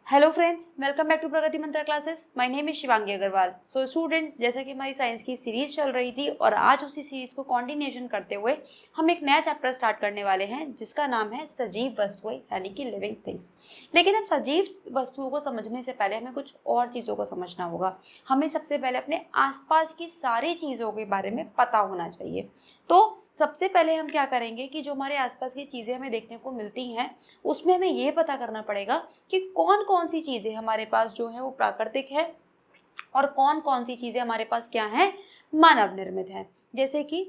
Hello friends, welcome back to Pragati Mantra classes. My name is Shivangi Agrawal. So students, जैसा कि हमारी science की सीरीज चल रही थी और आज उसी सीरीज को कंटिन्यूएशन करते हुए हम एक नया चैप्टर स्टार्ट करने वाले हैं जिसका नाम है सजीव वस्तुएं यानी कि लिविंग थिंग्स। लेकिन अब सजीव वस्तुओं को समझने से पहले हमें कुछ और चीज़ों को समझना होगा। हमें सबसे पहले अपने आसपास की सारी चीज़ों के बारे में पता होना चाहिए। तो सबसे पहले हम क्या करेंगे कि जो हमारे आसपास की चीज़ें हमें देखने को मिलती हैं उसमें हमें ये पता करना पड़ेगा कि कौन कौन सी चीज़ें हमारे पास जो है वो प्राकृतिक है और कौन कौन सी चीज़ें हमारे पास क्या है, मानव निर्मित है। जैसे कि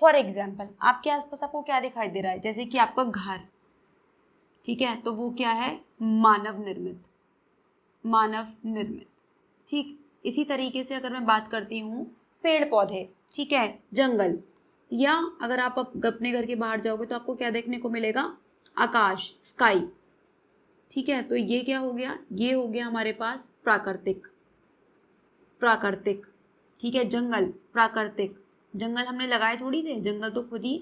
फॉर एग्जाम्पल आपके आसपास आपको क्या दिखाई दे रहा है, जैसे कि आपका घर, ठीक है, तो वो क्या है, मानव निर्मित, मानव निर्मित। ठीक इसी तरीके से अगर मैं बात करती हूँ पेड़ पौधे, ठीक है, जंगल, या अगर आप अपने घर के बाहर जाओगे तो आपको क्या देखने को मिलेगा, आकाश, स्काई, ठीक है। तो ये क्या हो गया, ये हो गया हमारे पास प्राकृतिक, प्राकृतिक, ठीक है। जंगल प्राकृतिक, जंगल हमने लगाए थोड़ी थे, जंगल तो खुद ही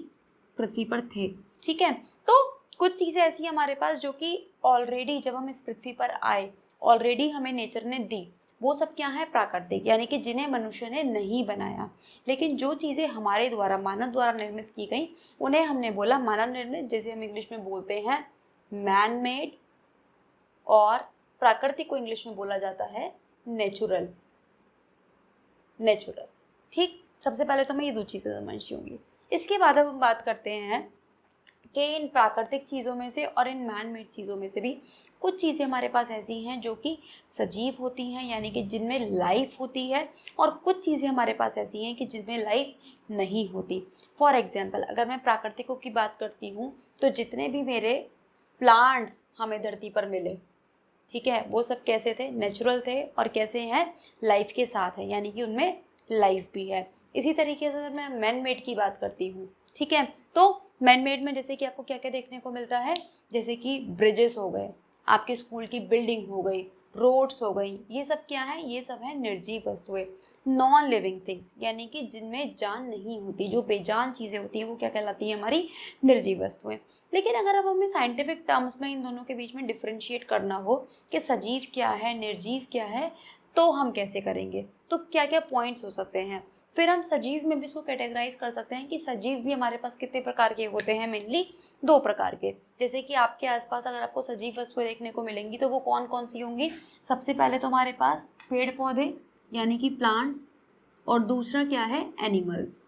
पृथ्वी पर थे, ठीक है। तो कुछ चीज़ें ऐसी हमारे पास जो कि ऑलरेडी जब हम इस पृथ्वी पर आए ऑलरेडी हमें नेचर ने दी, वो सब क्या है, प्राकृतिक, यानी कि जिन्हें मनुष्य ने नहीं बनाया। लेकिन जो चीज़ें हमारे द्वारा, मानव द्वारा निर्मित की गई उन्हें हमने बोला मानव निर्मित, जैसे हम इंग्लिश में बोलते हैं मैन मेड, और प्राकृतिक को इंग्लिश में बोला जाता है नेचुरल, नेचुरल। ठीक, सबसे पहले तो मैं ये दो चीज़ें समझती होंगी। इसके बाद अब हम बात करते हैं कि इन प्राकृतिक चीज़ों में से और इन मैन मेड चीज़ों में से भी कुछ चीज़ें हमारे पास ऐसी हैं जो कि सजीव होती हैं, यानी कि जिनमें लाइफ होती है, और कुछ चीज़ें हमारे पास ऐसी हैं कि जिनमें लाइफ नहीं होती। फॉर एग्जाम्पल अगर मैं प्राकृतिकों की बात करती हूँ तो जितने भी मेरे प्लांट्स हमें धरती पर मिले, ठीक है, वो सब कैसे थे, नेचुरल थे, और कैसे हैं, लाइफ के साथ है, यानी कि उनमें लाइफ भी है। इसी तरीके से अगर मैं मैन मेड की बात करती हूँ, ठीक है, तो मैन मेड में जैसे कि आपको क्या क्या देखने को मिलता है, जैसे कि ब्रिजेस हो गए, आपके स्कूल की बिल्डिंग हो गई, रोड्स हो गई, ये सब क्या है, ये सब है निर्जीव वस्तुएं, नॉन लिविंग थिंग्स, यानी कि जिनमें जान नहीं होती, जो बेजान चीज़ें होती हैं वो क्या कहलाती हैं, हमारी निर्जीव वस्तुएं। लेकिन अगर अब हमें साइंटिफिक टर्म्स में इन दोनों के बीच में डिफ्रेंशिएट करना हो कि सजीव क्या है, निर्जीव क्या है, तो हम कैसे करेंगे, तो क्या क्या पॉइंट्स हो सकते हैं। फिर हम सजीव में भी इसको कैटेगराइज कर सकते हैं कि सजीव भी हमारे पास कितने प्रकार के होते हैं, मेनली दो प्रकार के। जैसे कि आपके आसपास अगर आपको सजीव वस्तुएं देखने को मिलेंगी तो वो कौन कौन सी होंगी, सबसे पहले तो हमारे पास पेड़ पौधे यानी कि प्लांट्स, और दूसरा क्या है, एनिमल्स,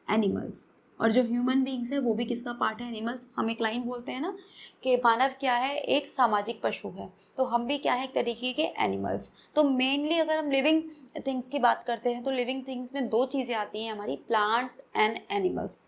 एनिमल्स। और जो ह्यूमन बींग्स है वो भी किसका पार्ट है, एनिमल्स। हम एक लाइन बोलते हैं ना कि मानव क्या है, एक सामाजिक पशु है, तो हम भी क्या है, एक तरीके के एनिमल्स। तो मेनली अगर हम लिविंग थिंग्स की बात करते हैं तो लिविंग थिंग्स में दो चीज़ें आती हैं हमारी, प्लांट्स एंड एनिमल्स।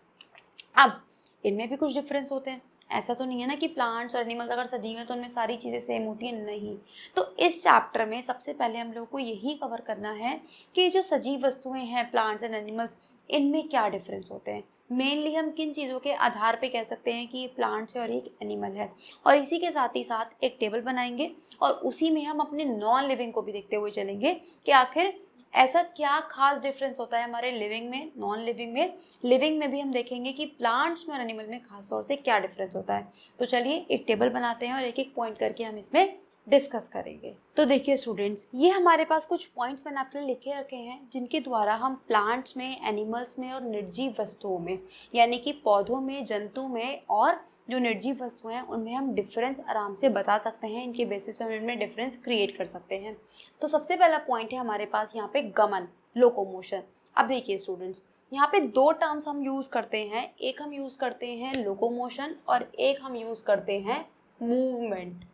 अब इनमें भी कुछ डिफरेंस होते हैं, ऐसा तो नहीं है ना कि प्लांट्स और एनिमल्स अगर सजीव हैं तो उनमें सारी चीज़ें सेम होती हैं, नहीं। तो इस चैप्टर में सबसे पहले हम लोगों को यही कवर करना है कि जो सजीव वस्तुएं हैं, प्लांट्स एंड एनिमल्स, इनमें क्या डिफरेंस होते हैं। मेनली हम किन चीज़ों के आधार पे कह सकते हैं कि ये प्लांट्स है और एक एनिमल है, और इसी के साथ ही साथ एक टेबल बनाएंगे और उसी में हम अपने नॉन लिविंग को भी देखते हुए चलेंगे कि आखिर ऐसा क्या खास डिफरेंस होता है हमारे लिविंग में, नॉन लिविंग में। लिविंग में भी हम देखेंगे कि प्लांट्स में और एनिमल में खास तौर से क्या डिफरेंस होता है। तो चलिए एक टेबल बनाते हैं और एक एक पॉइंट करके हम इसमें डिस्कस करेंगे। तो देखिए स्टूडेंट्स, ये हमारे पास कुछ पॉइंट्स मैंने आपके लिए लिखे रखे हैं जिनके द्वारा हम प्लांट्स में, एनिमल्स में और निर्जीव वस्तुओं में, यानी कि पौधों में, जंतु में और जो निर्जीव वस्तुएं हैं उनमें हम डिफरेंस आराम से बता सकते हैं। इनके बेसिस पे हम इनमें डिफरेंस क्रिएट कर सकते हैं। तो सबसे पहला पॉइंट है हमारे पास यहाँ पे गमन, लोकोमोशन। अब देखिए स्टूडेंट्स, यहाँ पे दो टर्म्स हम यूज़ करते हैं, एक हम यूज़ करते हैं लोकोमोशन और एक हम यूज़ करते हैं मूवमेंट।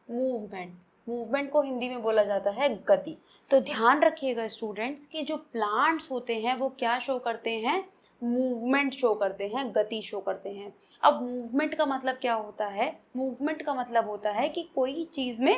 मूवमेंट, मूवमेंट को हिंदी में बोला जाता है गति। तो ध्यान रखिएगा स्टूडेंट्स कि जो प्लांट्स होते हैं वो क्या शो करते हैं, मूवमेंट शो करते हैं, गति शो करते हैं। अब मूवमेंट का मतलब क्या होता है, मूवमेंट का मतलब होता है कि कोई चीज़ में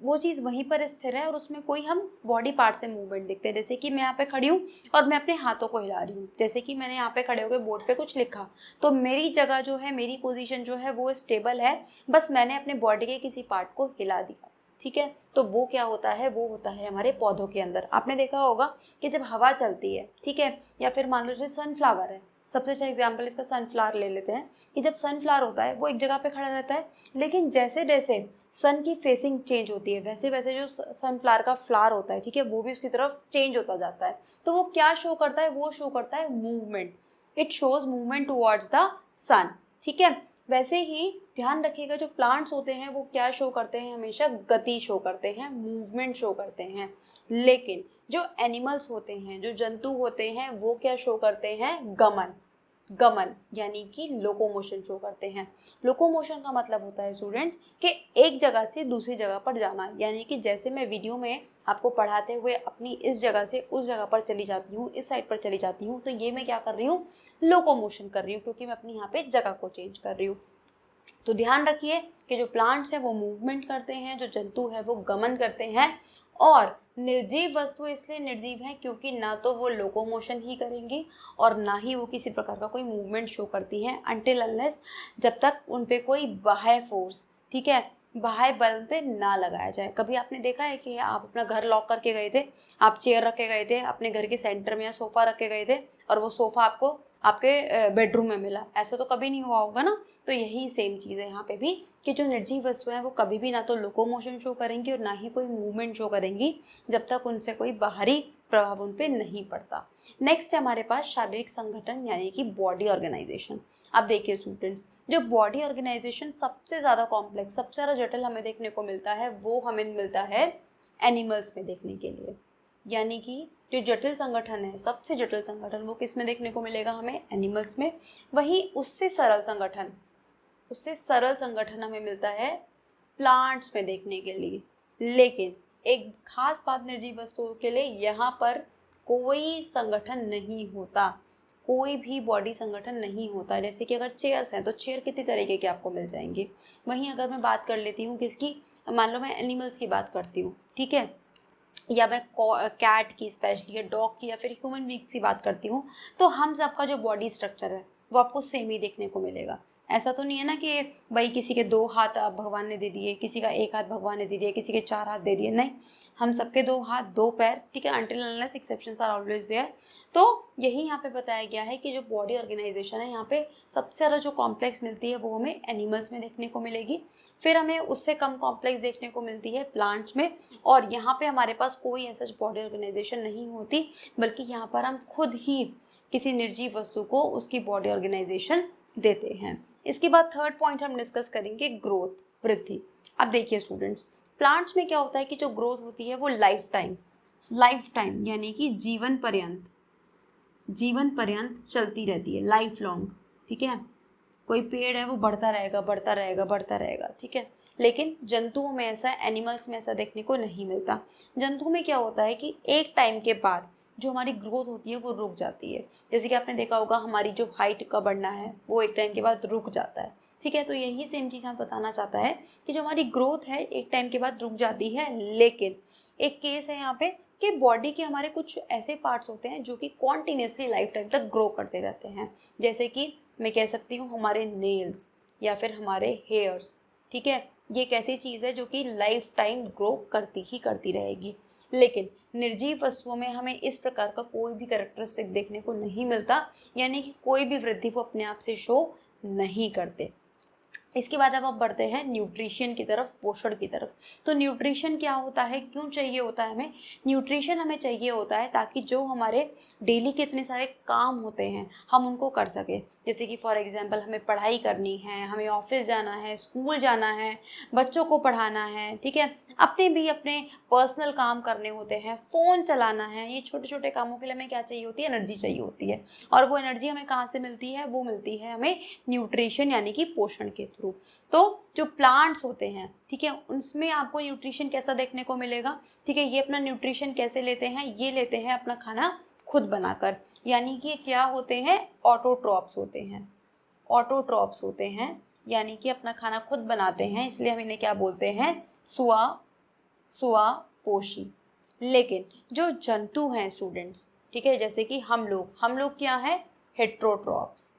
वो चीज़ वहीं पर स्थिर है और उसमें कोई हम बॉडी पार्ट से मूवमेंट दिखते हैं। जैसे कि मैं यहाँ पे खड़ी हूँ और मैं अपने हाथों को हिला रही हूँ, जैसे कि मैंने यहाँ पे खड़े होकर बोर्ड पे कुछ लिखा, तो मेरी जगह जो है, मेरी पोजीशन जो है वो स्टेबल है, बस मैंने अपने बॉडी के किसी पार्ट को हिला दिया, ठीक है। तो वो क्या होता है, वो होता है हमारे पौधों के अंदर। आपने देखा होगा कि जब हवा चलती है, ठीक है, या फिर मान लो जैसे सनफ्लावर है, सबसे अच्छा एग्जाम्पल इसका सनफ्लावर ले लेते हैं कि जब सनफ्लावर होता है वो एक जगह पे खड़ा रहता है, लेकिन जैसे जैसे सन की फेसिंग चेंज होती है वैसे वैसे जो सनफ्लावर का फ्लावर होता है, ठीक है, वो भी उसकी तरफ चेंज होता जाता है। तो वो क्या शो करता है, वो शो करता है movement. It shows movement towards the sun, ठीक है। वैसे ही ध्यान रखिएगा जो प्लांट्स होते हैं वो क्या शो करते हैं, हमेशा गति शो करते हैं, मूवमेंट शो करते हैं। लेकिन जो एनिमल्स होते हैं, जो जंतु होते हैं, वो क्या शो करते हैं, गमन। गमन यानी कि लोकोमोशन शो करते हैं। लोकोमोशन का मतलब होता है स्टूडेंट कि एक जगह से दूसरी जगह पर जाना, यानी कि जैसे मैं वीडियो में आपको पढ़ाते हुए अपनी इस जगह से उस जगह पर चली जाती हूँ, इस साइड पर चली जाती हूँ, तो ये मैं क्या कर रही हूँ, लोकोमोशन कर रही हूँ, क्योंकि मैं अपनी यहाँ पे जगह को चेंज कर रही हूँ। तो ध्यान रखिए कि जो प्लांट्स हैं वो मूवमेंट करते हैं, जो जंतु है वो गमन करते हैं। और निर्जीव वस्तु इसलिए निर्जीव है क्योंकि ना तो वो लोकोमोशन ही करेंगी और ना ही वो किसी प्रकार का कोई मूवमेंट शो करती हैं, अनटिल अनलेस जब तक उन पे कोई बाह्य फोर्स, ठीक है, बाह्य बल पे ना लगाया जाए। कभी आपने देखा है कि आप अपना घर लॉक करके गए थे, आप चेयर रख के गए थे अपने घर के सेंटर में या सोफ़ा रख के गए थे और वो सोफ़ा आपको आपके बेडरूम में मिला, ऐसा तो कभी नहीं हुआ होगा ना। तो यही सेम चीज़ है यहाँ पे भी कि जो निर्जीव वस्तुएं हैं वो कभी भी ना तो लोकोमोशन शो करेंगी और ना ही कोई मूवमेंट शो करेंगी जब तक उनसे कोई बाहरी प्रभाव उन पे नहीं पड़ता। नेक्स्ट है हमारे पास शारीरिक संगठन यानी कि बॉडी ऑर्गेनाइजेशन। अब देखिए स्टूडेंट्स, जो बॉडी ऑर्गेनाइजेशन सबसे ज़्यादा कॉम्प्लेक्स, सबसे ज़्यादा जटिल हमें देखने को मिलता है, वो हमें मिलता है एनिमल्स में देखने के लिए। यानी कि जो जटिल संगठन है, सबसे जटिल संगठन, वो किस में देखने को मिलेगा, हमें एनिमल्स में। वहीं उससे सरल संगठन हमें मिलता है प्लांट्स में देखने के लिए। लेकिन एक खास बात निर्जीव वस्तुओं के लिए, यहाँ पर कोई संगठन नहीं होता, कोई भी बॉडी संगठन नहीं होता। जैसे कि अगर चेयर्स हैं तो चेयर कितनी तरीके के आपको मिल जाएंगे। वहीं अगर मैं बात कर लेती हूँ किसकी, मान लो मैं एनिमल्स की बात करती हूँ, ठीक है, या मैं कैट की स्पेशली, या डॉग की, या फिर ह्यूमन बींग्स की बात करती हूँ, तो हम सबका जो बॉडी स्ट्रक्चर है वो आपको सेम ही देखने को मिलेगा। ऐसा तो नहीं है ना कि भाई किसी के 2 हाथ भगवान ने दे दिए, किसी का 1 हाथ भगवान ने दे दिया, किसी के 4 हाथ दे दिए, नहीं, हम सबके 2 हाथ 2 पैर, ठीक है, until unless exceptions are always there. तो यही यहाँ पे बताया गया है कि जो बॉडी ऑर्गेनाइजेशन है यहाँ पे सबसे ज़्यादा जो कॉम्प्लेक्स मिलती है वो हमें एनिमल्स में देखने को मिलेगी, फिर हमें उससे कम कॉम्प्लेक्स देखने को मिलती है प्लांट्स में। और यहाँ पे हमारे पास कोई ऐसा बॉडी ऑर्गेनाइजेशन नहीं होती, बल्कि यहाँ पर हम खुद ही किसी निर्जीव वस्तु को उसकी बॉडी ऑर्गेनाइजेशन देते हैं। इसके बाद थर्ड पॉइंट हम डिस्कस करेंगे ग्रोथ, वृद्धि। अब देखिए स्टूडेंट्स, प्लांट्स में क्या होता है कि जो ग्रोथ होती है वो लाइफ टाइम यानी कि जीवन पर्यंत चलती रहती है, लाइफ लॉन्ग, ठीक है। कोई पेड़ है वो बढ़ता रहेगा, ठीक है। लेकिन जंतुओं में ऐसा, एनिमल्स में ऐसा देखने को नहीं मिलता। जंतुओं में क्या होता है कि एक टाइम के बाद जो हमारी ग्रोथ होती है वो रुक जाती है। जैसे कि आपने देखा होगा हमारी जो हाइट का बढ़ना है वो एक टाइम के बाद रुक जाता है, ठीक है। तो यही सेम चीज़ हम बताना चाहता है कि जो हमारी ग्रोथ है एक टाइम के बाद रुक जाती है। लेकिन एक केस है यहाँ पे कि बॉडी के हमारे कुछ ऐसे पार्ट्स होते हैं जो कि कॉन्टिन्यूसली लाइफ टाइम तक ग्रो करते रहते हैं। जैसे कि मैं कह सकती हूँ हमारे नेल्स या फिर हमारे हेयर्स, ठीक है, ये एक ऐसी चीज़ है जो कि लाइफ टाइम ग्रो करती रहेगी। लेकिन निर्जीव वस्तुओं में हमें इस प्रकार का कोई भी कैरेक्टरिस्टिक देखने को नहीं मिलता, यानी कि कोई भी वृद्धि वो अपने आप से शो नहीं करते। इसके बाद अब हम बढ़ते हैं न्यूट्रिशन की तरफ, पोषण की तरफ। तो न्यूट्रिशन क्या होता है, क्यों चाहिए होता है हमें न्यूट्रिशन? हमें चाहिए होता है ताकि जो हमारे डेली के इतने सारे काम होते हैं हम उनको कर सकें। जैसे कि फॉर एग्जांपल हमें पढ़ाई करनी है, हमें ऑफिस जाना है, स्कूल जाना है, बच्चों को पढ़ाना है, ठीक है, अपने पर्सनल काम करने होते हैं, फ़ोन चलाना है। ये छोटे छोटे कामों के लिए हमें क्या चाहिए होती है, एनर्जी चाहिए होती है। और वो एनर्जी हमें कहाँ से मिलती है, वो मिलती है हमें न्यूट्रिशन यानी कि पोषण के थ्रू। तो जो प्लांट्स होते हैं, ठीक है, उसमें आपको न्यूट्रिशन कैसा देखने को मिलेगा, ठीक है। ये अपना न्यूट्रिशन कैसे लेते हैं, ये लेते हैं अपना खाना खुद बनाकर, यानी कि क्या होते हैं, ऑटोट्रॉप्स होते हैं, यानी कि अपना खाना खुद बनाते हैं, इसलिए हम इन्हें क्या बोलते हैं, सुआपोषी। लेकिन जो जंतु हैं स्टूडेंट्स, ठीक है, जैसे कि हम लोग क्या है, हेट्रोट्रॉप्स।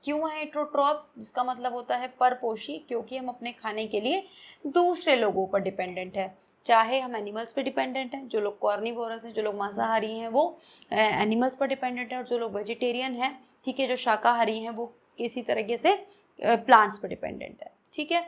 क्यों है हेट्रोट्रॉप्स, जिसका मतलब होता है परपोषी, क्योंकि हम अपने खाने के लिए दूसरे लोगों पर डिपेंडेंट है। चाहे हम एनिमल्स पे डिपेंडेंट हैं, जो लोग कॉर्निवोरस हैं, जो लोग मांसाहारी हैं वो एनिमल्स पर डिपेंडेंट है, और जो लोग वेजिटेरियन हैं, ठीक है, जो शाकाहारी हैं, वो किसी तरीके से प्लांट्स पर डिपेंडेंट है, ठीक है।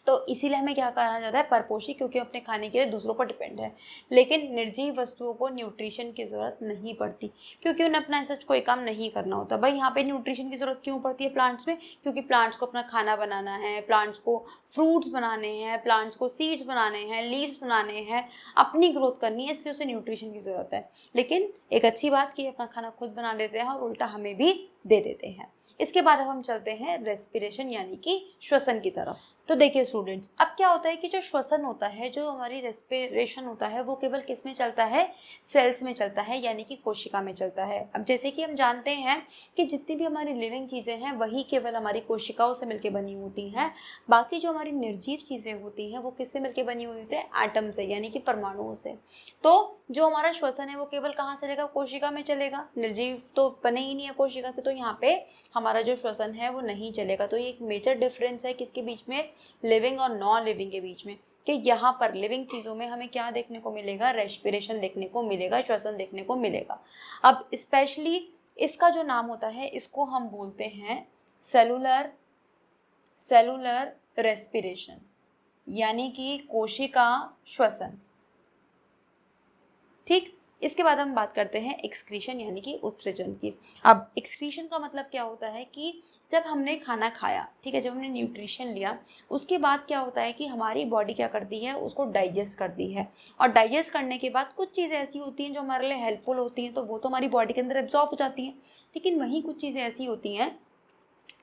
तो इसीलिए हमें क्या कहा जाता है, परपोषी, क्योंकि अपने खाने के लिए दूसरों पर डिपेंड है। लेकिन निर्जीव वस्तुओं को न्यूट्रिशन की ज़रूरत नहीं पड़ती, क्योंकि उन्हें अपना ऐसा कोई काम नहीं करना होता। भाई यहाँ पे न्यूट्रिशन की ज़रूरत क्यों पड़ती है प्लांट्स में, क्योंकि प्लांट्स को अपना खाना बनाना है, प्लांट्स को फ्रूट्स बनाने हैं, प्लांट्स को सीड्स बनाने हैं, लीव्स बनाने हैं, अपनी ग्रोथ करनी है, इसलिए उसे न्यूट्रिशन की ज़रूरत है। लेकिन एक अच्छी बात कि अपना खाना खुद बना लेते हैं और उल्टा हमें भी दे देते हैं। इसके बाद अब हम चलते हैं रेस्पिरेशन यानी कि श्वसन की तरफ। तो देखिए स्टूडेंट्स, अब क्या होता है कि जो श्वसन होता है, जो हमारी रेस्पिरेशन होता है, वो केवल किस में चलता है, सेल्स में चलता है, यानी कि कोशिका में चलता है। अब जैसे कि हम जानते हैं कि जितनी भी हमारी लिविंग चीज़ें हैं वही केवल हमारी कोशिकाओं से मिलकर बनी होती हैं। बाकी जो हमारी निर्जीव चीज़ें होती हैं वो किससे मिलकर बनी हुई होती है, एटम से, यानी कि परमाणुओं से। तो जो हमारा श्वसन है वो केवल कहाँ चलेगा, कोशिका में चलेगा। निर्जीव तो बने ही नहीं है कोशिका से, तो यहाँ पे हमारा जो श्वसन है वो नहीं चलेगा। तो ये एक मेजर डिफरेंस है किसके बीच में, लिविंग और नॉन लिविंग के बीच में, कि यहाँ पर लिविंग चीज़ों में हमें क्या देखने को मिलेगा, रेस्पिरेशन देखने को मिलेगा, श्वसन देखने को मिलेगा। अब स्पेशली इसका जो नाम होता है इसको हम बोलते हैं सेलुलर रेस्पिरेशन, यानी कि कोशिका श्वसन, ठीक। इसके बाद हम बात करते हैं एक्सक्रीशन यानी कि उत्सर्जन की। अब एक्सक्रीशन का मतलब क्या होता है कि जब हमने खाना खाया, ठीक है, जब हमने न्यूट्रिशन लिया, उसके बाद क्या होता है कि हमारी बॉडी क्या करती है, उसको डाइजेस्ट करती है। और डाइजेस्ट करने के बाद कुछ चीज़ें ऐसी होती हैं जो हमारे लिए हेल्पफुल होती हैं, तो वो तो हमारी बॉडी के अंदर एब्जॉर्ब हो जाती हैं। लेकिन वहीं कुछ चीज़ें ऐसी होती हैं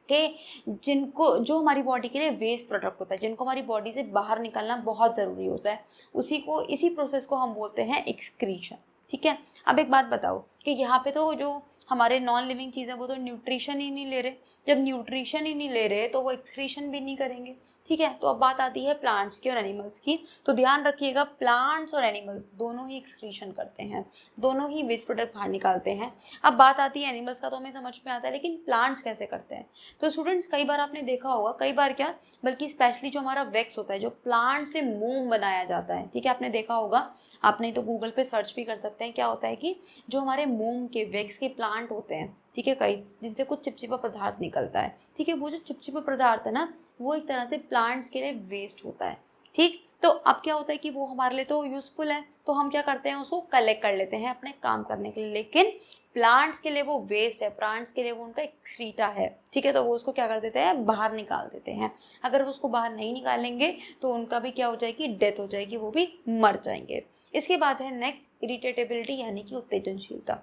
कि जिनको, जो हमारी बॉडी के लिए वेस्ट प्रोडक्ट होता है, जिनको हमारी बॉडी से बाहर निकालना बहुत ज़रूरी होता है, इसी प्रोसेस को हम बोलते हैं एक्सक्रीशन, ठीक है। अब एक बात बताओ कि यहाँ पे तो जो हमारे नॉन लिविंग चीज़ है वो तो न्यूट्रिशन ही नहीं ले रहे। जब न्यूट्रिशन ही नहीं ले रहे तो वो एक्सक्रीशन भी नहीं करेंगे, ठीक है। तो अब बात आती है प्लांट्स की और एनिमल्स की। तो ध्यान रखिएगा, प्लांट्स और एनिमल्स दोनों ही एक्सक्रीशन करते हैं, दोनों ही वेस्ट प्रोडक्ट बाहर निकालते हैं। अब बात आती है एनिमल्स का, तो हमें समझ में आता है, लेकिन प्लांट्स कैसे करते हैं। तो स्टूडेंट्स, कई बार आपने देखा होगा, कई बार क्या, बल्कि स्पेशली जो हमारा वैक्स होता है, जो प्लांट से मोम बनाया जाता है, ठीक है, आपने देखा होगा, आपने तो गूगल पे सर्च भी कर सकते हैं। क्या होता है कि जो हमारे मोम के वैक्स के प्लांट होते हैं, ठीक है, कई, जिनसे कुछ चिपचिपा पदार्थ निकलता है, ठीक है, वो जो चिपचिपा पदार्थ है ना, वो एक तरह से प्लांट्स के लिए वेस्ट होता है, ठीक। तो अब क्या होता है कि वो हमारे लिए तो यूज़फुल है, तो हम क्या करते हैं, उसको कलेक्ट कर लेते हैं अपने काम करने के लिए। लेकिन प्लांट्स के लिए वो वेस्ट है, प्लांट्स के लिए वो उनका एक्सक्रीटा है, ठीक है, तो वो उसको क्या कर देते हैं, बाहर निकाल देते हैं। अगर वो उसको बाहर नहीं निकालेंगे तो उनका भी क्या हो जाएगी, डेथ हो जाएगी, वो भी मर जाएंगे। इसके बाद है नेक्स्ट, इरिटेटेबिलिटी यानी कि उत्तेजनशीलता।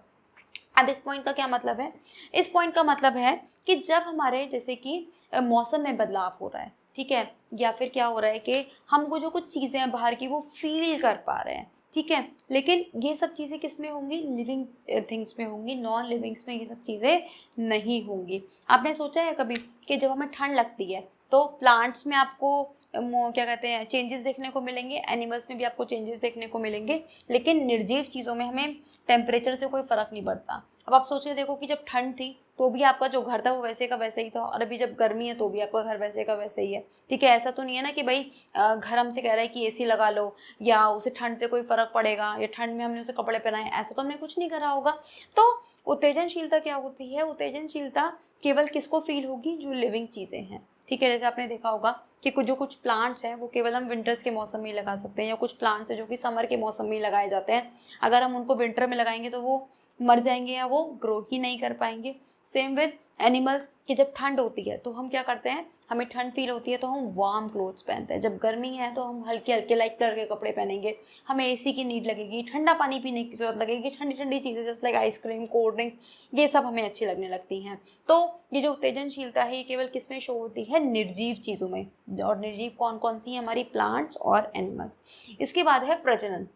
अब इस पॉइंट का क्या मतलब है, इस पॉइंट का मतलब है कि जब हमारे जैसे कि मौसम में बदलाव हो रहा है, ठीक है, या फिर क्या हो रहा है कि हमको जो कुछ चीज़ें हैं बाहर की वो फील कर पा रहे हैं, ठीक है, लेकिन ये सब चीज़ें किस में होंगी, लिविंग थिंग्स में होंगी, नॉन लिविंग्स में ये सब चीज़ें नहीं होंगी। आपने सोचा है कभी कि जब हमें ठंड लगती है तो प्लांट्स में आपको क्या कहते हैं, चेंजेस देखने को मिलेंगे, एनिमल्स में भी आपको चेंजेस देखने को मिलेंगे, लेकिन निर्जीव चीज़ों में हमें टेम्परेचर से कोई फ़र्क नहीं पड़ता। अब आप सोचिए, देखो कि जब ठंड थी तो भी आपका जो घर था वो वैसे का वैसे ही था, और अभी जब गर्मी है तो भी आपका घर वैसे का वैसे ही है, ठीक है। ऐसा तो नहीं है ना कि भाई घर हमसे कह रहा है कि एसी लगा लो, या उसे ठंड से कोई फ़र्क पड़ेगा, या ठंड में हमने उसे कपड़े पहनाए, ऐसा तो हमने कुछ नहीं करा होगा। तो उत्तेजनशीलता क्या होती है, उत्तेजनशीलता केवल किसको फील होगी, जो लिविंग चीज़ें हैं, ठीक है। जैसे आपने देखा होगा कि कुछ प्लांट्स हैं वो केवल हम विंटर्स के मौसम में ही लगा सकते हैं, या कुछ प्लांट्स हैं जो कि समर के मौसम में ही लगाए जाते हैं। अगर हम उनको विंटर में लगाएंगे तो वो मर जाएंगे या वो ग्रो ही नहीं कर पाएंगे। सेम विद एनिमल्स, कि जब ठंड होती है तो हम क्या करते हैं, हमें ठंड फील होती है तो हम वार्म क्लोथ्स पहनते हैं, जब गर्मी है तो हम हल्के हल्के लाइट कलर के कपड़े पहनेंगे, हमें एसी की नीड लगेगी, ठंडा पानी पीने की जरूरत लगेगी, ठंडी ठंडी चीज़ें जैसे लाइक आइसक्रीम, कोल्ड ड्रिंक, ये सब हमें अच्छी लगने लगती हैं। तो ये जो उत्तेजनशीलता है ये केवल किस में शो होती है, निर्जीव चीज़ों में, और निर्जीव कौन कौन सी है, हमारी प्लांट्स और एनिमल्स। इसके बाद है प्रजनन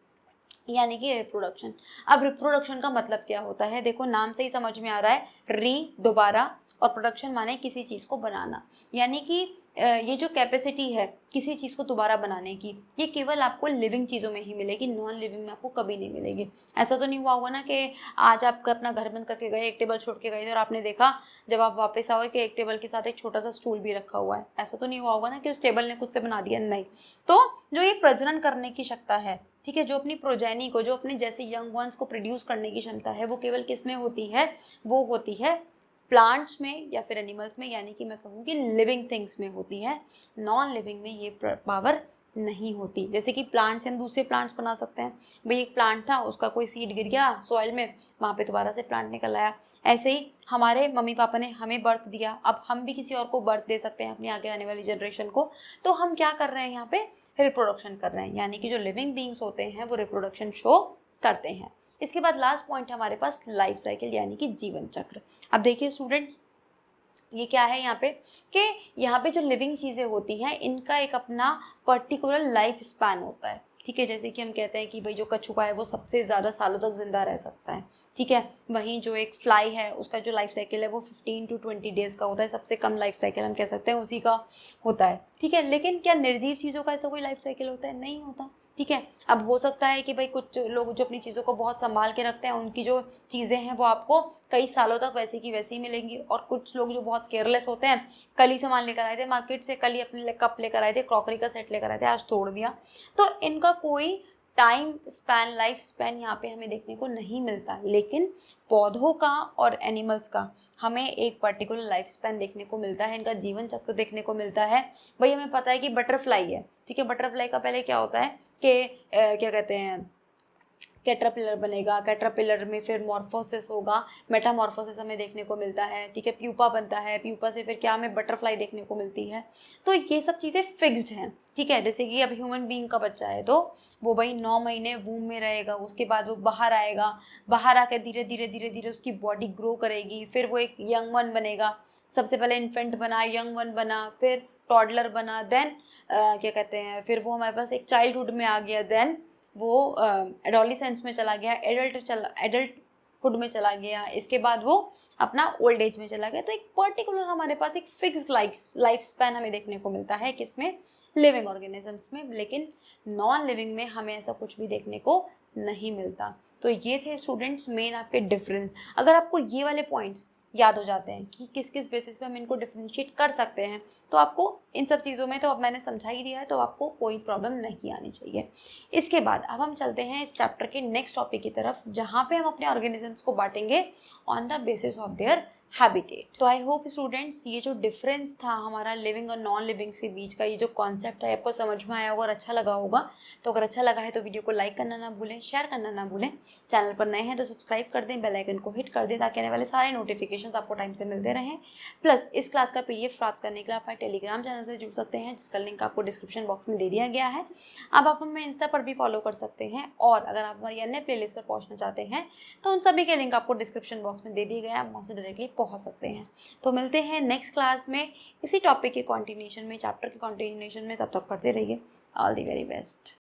यानी कि रिप्रोडक्शन। अब रिप्रोडक्शन का मतलब क्या होता है, देखो नाम से ही समझ में आ रहा है, दोबारा, और प्रोडक्शन माने किसी चीज़ को बनाना, यानी कि ये जो कैपेसिटी है किसी चीज़ को दोबारा बनाने की, ये केवल आपको लिविंग चीज़ों में ही मिलेगी, नॉन लिविंग में आपको कभी नहीं मिलेगी। ऐसा तो नहीं हुआ होगा ना कि आज आप अपना घर बंद करके गए, एक टेबल छोड़ के गए थे और आपने देखा जब आप वापस आओ कि एक टेबल के साथ एक छोटा सा स्टूल भी रखा हुआ है। ऐसा तो नहीं हुआ होगा ना कि उस टेबल ने खुद से बना दिया, नहीं। तो जो ये प्रजनन करने की क्षमता है, ठीक है, जो अपनी प्रोजेनी को, जो अपने जैसे यंग वंस को प्रोड्यूस करने की क्षमता है, वो केवल किस में होती है, वो होती है प्लांट्स में या फिर एनिमल्स में, यानी कि मैं कहूँगी लिविंग थिंग्स में होती है। नॉन लिविंग में ये पावर नहीं होती। जैसे कि प्लांट से हम दूसरे प्लांट्स बना सकते हैं, भाई एक प्लांट था, उसका कोई सीड गिर गया सॉइल में, वहाँ पे दोबारा से प्लांट निकल आया। ऐसे ही हमारे मम्मी पापा ने हमें बर्थ दिया, अब हम भी किसी और को बर्थ दे सकते हैं, अपनी आगे आने वाली जनरेशन को। तो हम क्या कर रहे हैं, यहाँ पे रिप्रोडक्शन कर रहे हैं, यानी कि जो लिविंग बींग्स होते हैं वो रिप्रोडक्शन शो करते हैं। इसके बाद लास्ट पॉइंट है हमारे पास लाइफ साइकिल, यानी कि जीवन चक्र। अब देखिए स्टूडेंट्स, ये क्या है यहाँ पे कि यहाँ पे जो लिविंग चीज़ें होती हैं इनका एक अपना पर्टिकुलर लाइफ स्पैन होता है, ठीक है। जैसे कि हम कहते हैं कि भाई जो कछुआ है वो सबसे ज़्यादा सालों तक जिंदा रह सकता है, ठीक है। वहीं जो एक फ्लाई है उसका जो लाइफ साइकिल है वो 15 to 20 डेज़ का होता है, सबसे कम लाइफ साइकिल हम कह सकते हैं उसी का होता है, ठीक है। लेकिन क्या निर्जीव चीज़ों का ऐसा कोई लाइफ साइकिल होता है? नहीं होता, ठीक है। अब हो सकता है कि भाई कुछ लोग जो अपनी चीज़ों को बहुत संभाल के रखते हैं, उनकी जो चीज़ें हैं वो आपको कई सालों तक वैसी की वैसी मिलेंगी, और कुछ लोग जो बहुत केयरलेस होते हैं, कल ही सामान लेकर आए थे मार्केट से, कल ही अपने कप लेकर आए थे, क्रॉकरी का सेट लेकर आए थे, आज तोड़ दिया, तो इनका कोई टाइम स्पैन, लाइफ स्पैन यहाँ पे हमें देखने को नहीं मिलता। लेकिन पौधों का और एनिमल्स का हमें एक पर्टिकुलर लाइफ स्पैन देखने को मिलता है, इनका जीवन चक्र देखने को मिलता है। भाई हमें पता है कि बटरफ्लाई है, ठीक है, बटरफ्लाई का पहले क्या होता है कि क्या कहते हैं, कैटरपिलर बनेगा, कैटरपिलर में फिर मॉर्फोसिस होगा, मेटामॉर्फोसिस हमें देखने को मिलता है, ठीक है, प्यूपा बनता है, प्यूपा से फिर क्या हमें बटरफ्लाई देखने को मिलती है। तो ये सब चीज़ें फिक्स्ड हैं, ठीक है। जैसे कि अब ह्यूमन बीइंग का बच्चा है तो वो भाई 9 महीने वूम में रहेगा, उसके बाद वो बाहर आएगा, बाहर आकर धीरे धीरे धीरे धीरे उसकी बॉडी ग्रो करेगी, फिर वो एक यंग वन बनेगा, सबसे पहले इन्फेंट बना, यंग वन बना, फिर टॉडलर बना, देन क्या कहते हैं, फिर वो हमारे पास एक चाइल्डहुड में आ गया, देन वो एडोलिसेंस में चला गया, एडल्टहुड में चला गया, इसके बाद वो अपना ओल्ड एज में चला गया। तो एक पर्टिकुलर हमारे पास एक फिक्स्ड लाइफ स्पैन हमें देखने को मिलता है, किसमें, लिविंग ऑर्गेनिजम्स में। लेकिन नॉन लिविंग में हमें ऐसा कुछ भी देखने को नहीं मिलता। तो ये थे स्टूडेंट्स मेन आपके डिफरेंस। अगर आपको ये वाले पॉइंट्स याद हो जाते हैं कि किस किस बेसिस पे हम इनको डिफरेंशिएट कर सकते हैं, तो आपको इन सब चीज़ों में तो अब मैंने समझा ही दिया है, तो आपको कोई प्रॉब्लम नहीं आनी चाहिए। इसके बाद अब हम चलते हैं इस चैप्टर के नेक्स्ट टॉपिक की तरफ, जहाँ पे हम अपने ऑर्गेनिजम्स को बांटेंगे on the basis of their habitat. तो आई होप स्टूडेंट्स ये जो डिफरेंस था हमारा लिविंग और नॉन लिविंग के बीच का, ये जो कॉन्सेप्ट है आपको समझ में आया होगा और अच्छा लगा होगा। तो अगर अच्छा लगा है तो वीडियो को लाइक करना ना भूलें, शेयर करना ना भूलें, चैनल पर नए हैं तो सब्सक्राइब कर दें, बेल आइकन को हिट कर दें ताकि आने वाले सारे नोटिफिकेशंस आपको टाइम से मिलते रहें। प्लस इस क्लास का PDF प्राप्त करने के लिए आप हमारे टेलीग्राम चैनल से जुड़ सकते हैं, जिसका लिंक आपको डिस्क्रिप्शन बॉक्स में दे दिया गया है। अब आप हमें इंस्टा पर भी फॉलो कर सकते हैं, और अगर आप हमारी अन्य प्लेलिस्ट पर पहुंचना चाहते हैं तो उन सभी के लिंक आपको डिस्क्रिप्शन बॉक्स में दे दिए गए हैं, आप वहाँ से डायरेक्टली पहुँच सकते हैं। तो मिलते हैं नेक्स्ट क्लास में इसी टॉपिक के कॉन्टिन्यूशन में, चैप्टर के कॉन्टिन्यूशन में। तब तक पढ़ते रहिए। All the very best.